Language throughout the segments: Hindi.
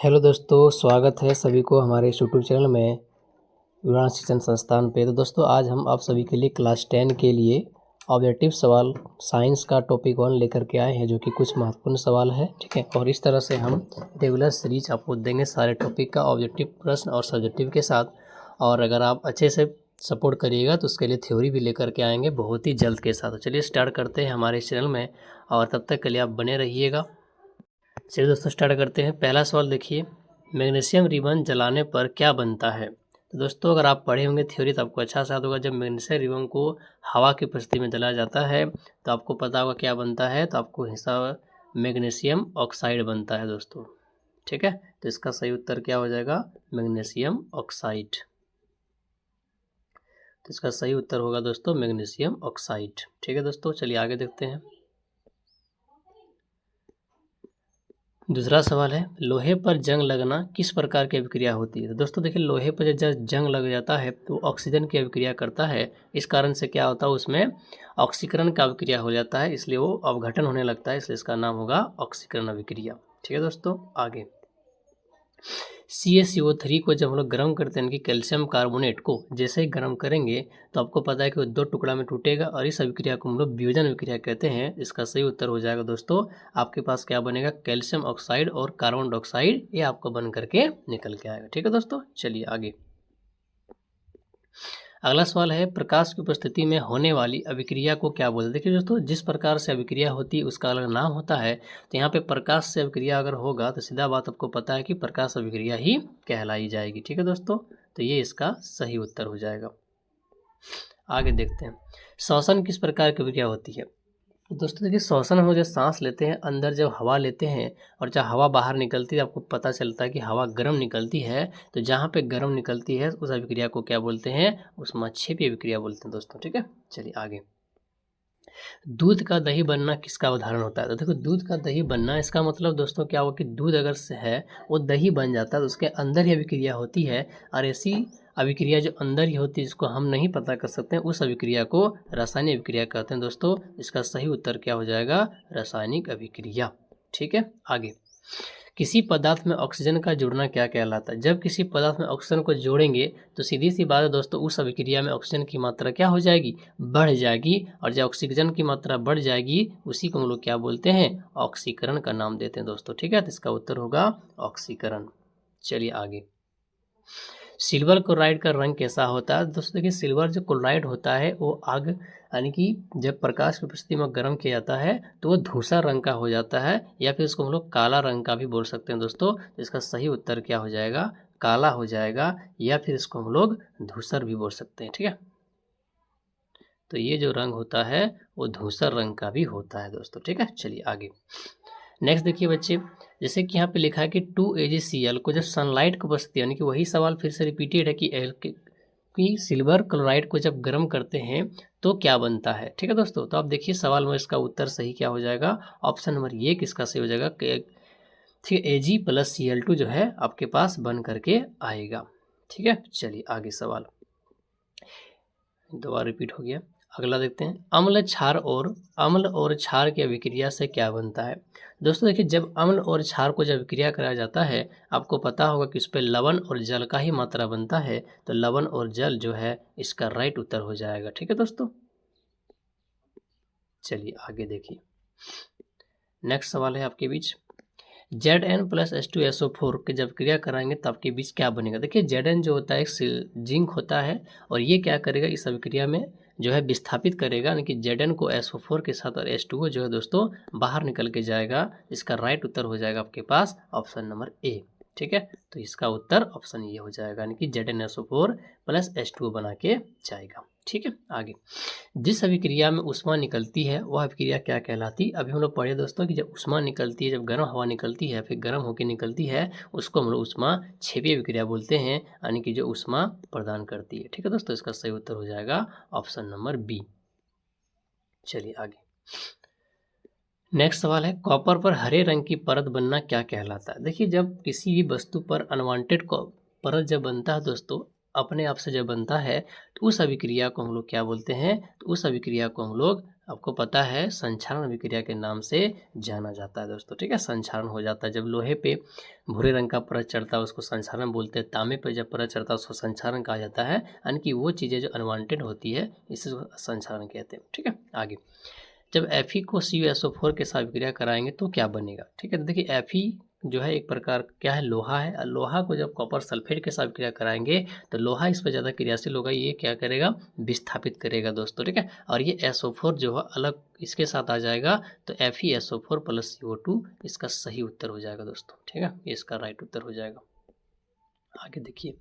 हेलो दोस्तों, स्वागत है सभी को हमारे इस यूट्यूब चैनल में विज्ञान शिक्षण संस्थान पे। तो दोस्तों आज हम आप सभी के लिए क्लास 10 के लिए ऑब्जेक्टिव सवाल साइंस का टॉपिक 1 लेकर के आए हैं, जो कि कुछ महत्वपूर्ण सवाल है। ठीक है, और इस तरह से हम रेगुलर सीरीज आपको देंगे सारे टॉपिक का ऑब्जेक्टिव प्रश्न और सब्जेक्टिव के साथ। और अगर आप अच्छे से सपोर्ट करिएगा तो उसके लिए थ्योरी भी लेकर के आएंगे बहुत ही जल्द के साथ। तो चलिए स्टार्ट करते हैं हमारे चैनल में, और तब तक के लिए आप बने रहिएगा। चलिए दोस्तों स्टार्ट करते हैं। पहला सवाल देखिए, मैग्नीशियम रिबन जलाने पर क्या बनता है। तो दोस्तों अगर आप पढ़े होंगे थ्योरी तो आपको अच्छा याद होगा। जब मैग्नीशियम रिबन को हवा की उपस्थिति में जलाया जाता है तो आपको पता होगा क्या बनता है। तो आपको हिसाब मैग्नीशियम ऑक्साइड बनता है दोस्तों। ठीक है, तो इसका सही उत्तर क्या हो जाएगा, मैग्नीशियम ऑक्साइड। तो इसका सही उत्तर होगा दोस्तों मैग्नीशियम ऑक्साइड। ठीक है दोस्तों, चलिए आगे देखते हैं। दूसरा सवाल है, लोहे पर जंग लगना किस प्रकार की अभिक्रिया होती है। तो दोस्तों देखिए, लोहे पर जब जंग लग जाता है तो ऑक्सीजन की अभिक्रिया करता है। इस कारण से क्या होता है, उसमें ऑक्सीकरण का अभिक्रिया हो जाता है, इसलिए वो अवघटन होने लगता है, इसलिए इसका नाम होगा ऑक्सीकरण अभिक्रिया। ठीक है दोस्तों, आगे CaCO3 को जब हम लोग गर्म करते हैं कि कैल्शियम कार्बोनेट को जैसे ही गर्म करेंगे तो आपको पता है कि वो 2 टुकड़ा में टूटेगा, और इस अभिक्रिया को हम लोग वियोजन अभिक्रिया कहते हैं। इसका सही उत्तर हो जाएगा दोस्तों, आपके पास क्या बनेगा, कैल्शियम ऑक्साइड और कार्बन डाइऑक्साइड, ये आपको बन करके निकल के आएगा। ठीक है दोस्तों, चलिए आगे। अगला सवाल है, प्रकाश की उपस्थिति में होने वाली अभिक्रिया को क्या बोलते हैं। देखिए दोस्तों, जिस प्रकार से अभिक्रिया होती है उसका अलग नाम होता है। तो यहाँ पे प्रकाश से अभिक्रिया अगर होगा तो सीधा बात आपको पता है कि प्रकाश अभिक्रिया ही कहलाई जाएगी। ठीक है दोस्तों, तो ये इसका सही उत्तर हो जाएगा। आगे देखते हैं, श्वसन किस प्रकार की अभिक्रिया होती है। दोस्तों देखिए, श्वसन हम जब सांस लेते हैं, अंदर जब हवा लेते हैं और जब हवा बाहर निकलती है आपको पता चलता है कि हवा गर्म निकलती है। तो जहाँ पे गर्म निकलती है उस अभिक्रिया को क्या बोलते हैं, ऊष्माक्षेपी अभिक्रिया बोलते हैं दोस्तों। ठीक है, चलिए आगे। दूध का दही बनना किसका उदाहरण होता है। तो देखो, दूध का दही बनना इसका मतलब दोस्तों क्या हुआ कि दूध अगर से है वो दही बन जाता है तो उसके अंदर ही अभिक्रिया होती है, और ऐसी अभिक्रिया जो अंदर ही होती है जिसको हम नहीं पता कर सकते हैं उस अभिक्रिया को रासायनिक अभिक्रिया कहते हैं दोस्तों। इसका सही उत्तर क्या हो जाएगा, रासायनिक अभिक्रिया। ठीक है, आगे। किसी पदार्थ में ऑक्सीजन का जुड़ना क्या कहलाता है। जब किसी पदार्थ में ऑक्सीजन को जोड़ेंगे तो सीधी सी बात है दोस्तों, उस अभिक्रिया में ऑक्सीजन की मात्रा क्या हो जाएगी, बढ़ जाएगी, और जब ऑक्सीजन की मात्रा बढ़ जाएगी उसी को हम लोग क्या बोलते हैं, ऑक्सीकरण का नाम देते हैं दोस्तों। ठीक है, तो इसका उत्तर होगा ऑक्सीकरण। चलिए आगे। सिल्वर क्लोराइड का रंग कैसा होता है। दोस्तों देखिए, सिल्वर जो क्लोराइड होता है वो आग यानी कि जब प्रकाश की उपस्थिति में गर्म किया जाता है तो वो धूसर रंग का हो जाता है, या फिर इसको हम लोग काला रंग का भी बोल सकते हैं दोस्तों। तो इसका सही उत्तर क्या हो जाएगा, काला हो जाएगा, या फिर इसको हम लोग धूसर भी बोल सकते हैं। ठीक है, तो ये जो रंग होता है वो धूसर रंग का भी होता है दोस्तों। ठीक है, चलिए आगे। नेक्स्ट देखिए बच्चे, जैसे कि यहाँ पे लिखा है कि 2AgCl को जब सनलाइट की उपस्थिति, यानी कि वही सवाल फिर से रिपीटेड है कि सिल्वर क्लोराइड को जब गर्म करते हैं तो क्या बनता है। ठीक है दोस्तों, तो आप देखिए सवाल में इसका उत्तर सही क्या हो जाएगा, ऑप्शन नंबर ये किसका सही हो जाएगा, ठीक है, Ag+Cl2 जो है आपके पास बन करके आएगा। ठीक है, चलिए आगे सवाल दोबारा रिपीट हो गया। अगला देखते हैं, अम्ल और क्षार की अभिक्रिया से क्या बनता है। दोस्तों देखिए, जब अम्ल और क्षार को जब अभिक्रिया कराया जाता है आपको पता होगा कि उस पर लवण और जल का ही मात्रा बनता है। तो लवण और जल जो है इसका राइट उत्तर हो जाएगा। ठीक है दोस्तों, चलिए आगे देखिए। नेक्स्ट सवाल है आपके बीच, Zn+H2SO4 की जब क्रिया कराएंगे तो आपके बीच क्या बनेगा। देखिए, Zn जो होता है एक जिंक होता है, और ये क्या करेगा, इस अभिक्रिया में जो है विस्थापित करेगा, यानी कि Zn को SO4 के साथ, और H2O जो है दोस्तों बाहर निकल के जाएगा। इसका राइट उत्तर हो जाएगा आपके पास ऑप्शन नंबर ए। ठीक है, तो इसका उत्तर ऑप्शन ये हो जाएगा, यानी कि ZnSO4+H2O बना के जाएगा। ठीक है, आगे। जिस अभिक्रिया में ऊष्मा निकलती है वह अभिक्रिया क्या कहलाती है। अभी हम लोग पढ़े दोस्तों कि जब ऊष्मा निकलती है, जब गर्म हवा निकलती है फिर गर्म होकर निकलती है, उसको हम लोग ऊष्मा क्षेपी अभिक्रिया बोलते हैं, यानी कि जो ऊष्मा प्रदान करती है। ठीक है दोस्तों, इसका सही उत्तर हो जाएगा ऑप्शन नंबर बी। चलिए आगे। नेक्स्ट सवाल है, कॉपर पर हरे रंग की परत बनना क्या कहलाता है। देखिए, जब किसी भी वस्तु पर अनवांटेड परत जब बनता है दोस्तों, अपने आप से जब बनता है तो उस अभिक्रिया को हम लोग क्या बोलते हैं, तो उस अभिक्रिया को हम लोग आपको पता है संक्षारण अभिक्रिया के नाम से जाना जाता है दोस्तों, ठीक है। संक्षारण हो जाता है जब लोहे पे भूरे रंग का परत चढ़ता है उसको संक्षारण बोलते हैं, तांबे पे जब परत चढ़ता है उसको संक्षारण कहा जाता है, यानी कि वो चीज़ें जो अनवांटेड होती है इसे संक्षारण कहते हैं, ठीक है। आगे जब Fe को CuSO4 के साथ अभिक्रिया कराएंगे तो क्या बनेगा, ठीक है। तो देखिए Fe जो है एक प्रकार क्या है, लोहा है, और लोहा को जब कॉपर सल्फेट के साथ क्रिया कराएंगे तो लोहा इस पर ज़्यादा क्रियाशील होगा, ये क्या करेगा, विस्थापित करेगा दोस्तों, ठीक है। और ये SO4 जो है अलग इसके साथ आ जाएगा, तो FeSO4 + CO2 इसका सही उत्तर हो जाएगा दोस्तों, ठीक है। ये इसका राइट उत्तर हो जाएगा। आगे देखिए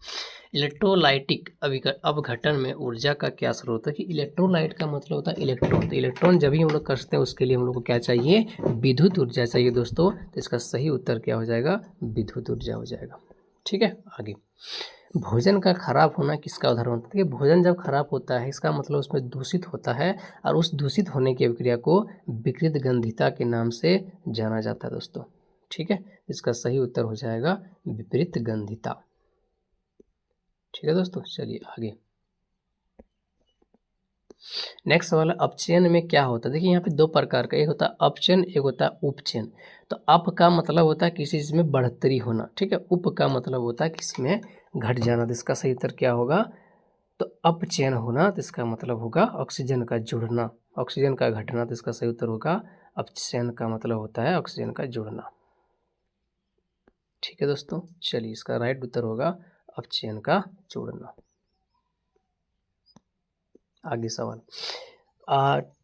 इलेक्ट्रोलाइटिक अपघटन में ऊर्जा का क्या स्रोत है, कि इलेक्ट्रोलाइट का मतलब होता है इलेक्ट्रॉन, तो इलेक्ट्रॉन जब भी हम लोग करते हैं उसके लिए हम लोग को क्या चाहिए, विद्युत ऊर्जा चाहिए दोस्तों, तो इसका सही उत्तर क्या हो जाएगा, विद्युत ऊर्जा हो जाएगा, ठीक है। आगे भोजन का खराब होना किसका उदाहरण होता है, कि भोजन जब खराब होता है इसका मतलब उसमें दूषित होता है, और उस दूषित होने की अभिक्रिया को विकृत गंधिता के नाम से जाना जाता है दोस्तों, ठीक है। इसका सही उत्तर हो जाएगा विपरीत गंधिता, ठीक है दोस्तों। चलिए आगे नेक्स्ट सवाल है अपचयन में क्या होता है। देखिए यहाँ पे दो प्रकार का, एक होता है अपचयन, एक होता है उपचयन। तो अप का मतलब होता है किसी चीज़ में बढ़ोतरी होना, ठीक है। उप का मतलब होता है किसी में घट जाना, तो इसका सही उत्तर क्या होगा, तो अपचयन होना, तो इसका मतलब होगा ऑक्सीजन का जुड़ना, ऑक्सीजन का घटना, तो इसका सही उत्तर होगा अपचयन का मतलब होता है ऑक्सीजन का जुड़ना, ठीक है दोस्तों। चलिए इसका राइट उत्तर होगा अपचयन का जुड़ना। आगे सवाल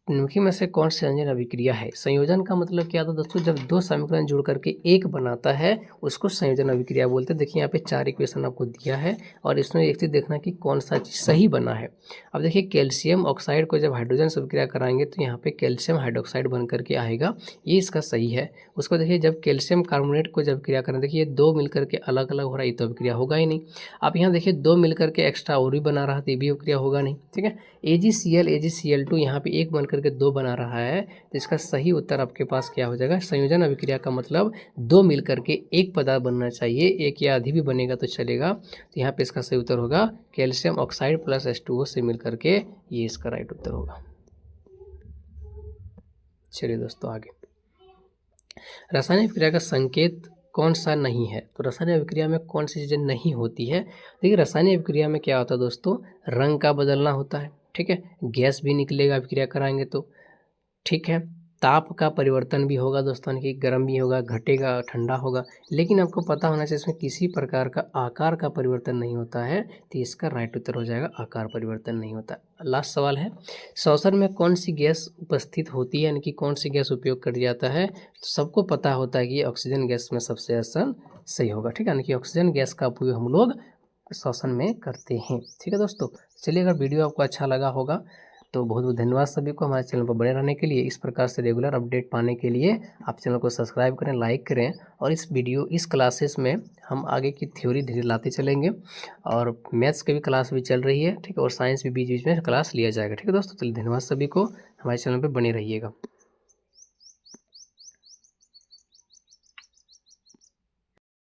निम्नलिखित में से कौन सी संयोजन अभिक्रिया है। संयोजन का मतलब क्या था दोस्तों, जब दो समीकरण जुड़ करके एक बनाता है उसको संयोजन अभिक्रिया बोलते हैं। देखिए यहाँ पे 4 इक्वेशन आपको दिया है और इसमें एक चीज़ देखना कि कौन सा चीज़ सही बना है। अब देखिए कैल्शियम ऑक्साइड को जब हाइड्रोजन से अभिक्रिया कराएंगे तो यहाँ पे कैल्शियम हाइड्रोक्साइड बन करके आएगा, ये इसका सही है। उसको देखिए जब कैल्शियम कार्बोनेट को जब क्रिया करें, देखिए दो मिलकर के अलग अलग हो रहा है, ये तो अभिक्रिया होगा ही नहीं। आप यहाँ देखिए दो मिलकर के एक्स्ट्रा और भी बना रहा है तो ये भी अभिक्रिया होगा नहीं, ठीक है। AgCl AgCl2 यहाँ पे एक बनकर के दो बना रहा है, तो इसका सही उत्तर आपके पास क्या हो जाएगा, संयोजन अभिक्रिया का मतलब दो मिलकर के एक पदार्थ बनना चाहिए, एक या अधिक भी बनेगा तो चलेगा। तो यहाँ पे इसका सही उत्तर होगा कैल्शियम ऑक्साइड + H2O से मिलकर के, ये इसका राइट उत्तर होगा। चलिए दोस्तों आगे रासायनिक अभिक्रिया का संकेत कौन सा नहीं है। तो रासायनिक अभिक्रिया में कौन सी चीज़ें नहीं होती है। देखिए रासायनिक अभिक्रिया में क्या होता है दोस्तों, रंग का बदलना होता है, ठीक है। गैस भी निकलेगा अभिक्रिया कराएंगे तो, ठीक है। ताप का परिवर्तन भी होगा दोस्तों, यानी कि गर्म भी होगा, घटेगा, ठंडा होगा। लेकिन आपको पता होना चाहिए इसमें किसी प्रकार का आकार का परिवर्तन नहीं होता है, तो इसका राइट उत्तर हो जाएगा आकार परिवर्तन नहीं होता। लास्ट सवाल है श्वसन में कौन सी गैस उपस्थित होती है, यानी कि कौन सी गैस उपयोग कर जाता है। तो सबको पता होता है कि ऑक्सीजन गैस में सबसे आसान सही होगा, ठीक है। यानी कि ऑक्सीजन गैस का उपयोग हम लोग श्वसन में करते हैं, ठीक है दोस्तों। चलिए अगर वीडियो आपको अच्छा लगा होगा तो बहुत बहुत धन्यवाद सभी को हमारे चैनल पर बने रहने के लिए। इस प्रकार से रेगुलर अपडेट पाने के लिए आप चैनल को सब्सक्राइब करें, लाइक करें, और इस क्लासेस में हम आगे की थ्योरी धीरे लाते चलेंगे, और मैथ्स की भी क्लास भी चल रही है, ठीक है, और साइंस भी बीच बीच में क्लास लिया जाएगा, ठीक है दोस्तों। चलिए धन्यवाद सभी को, हमारे चैनल पर बने रहिएगा।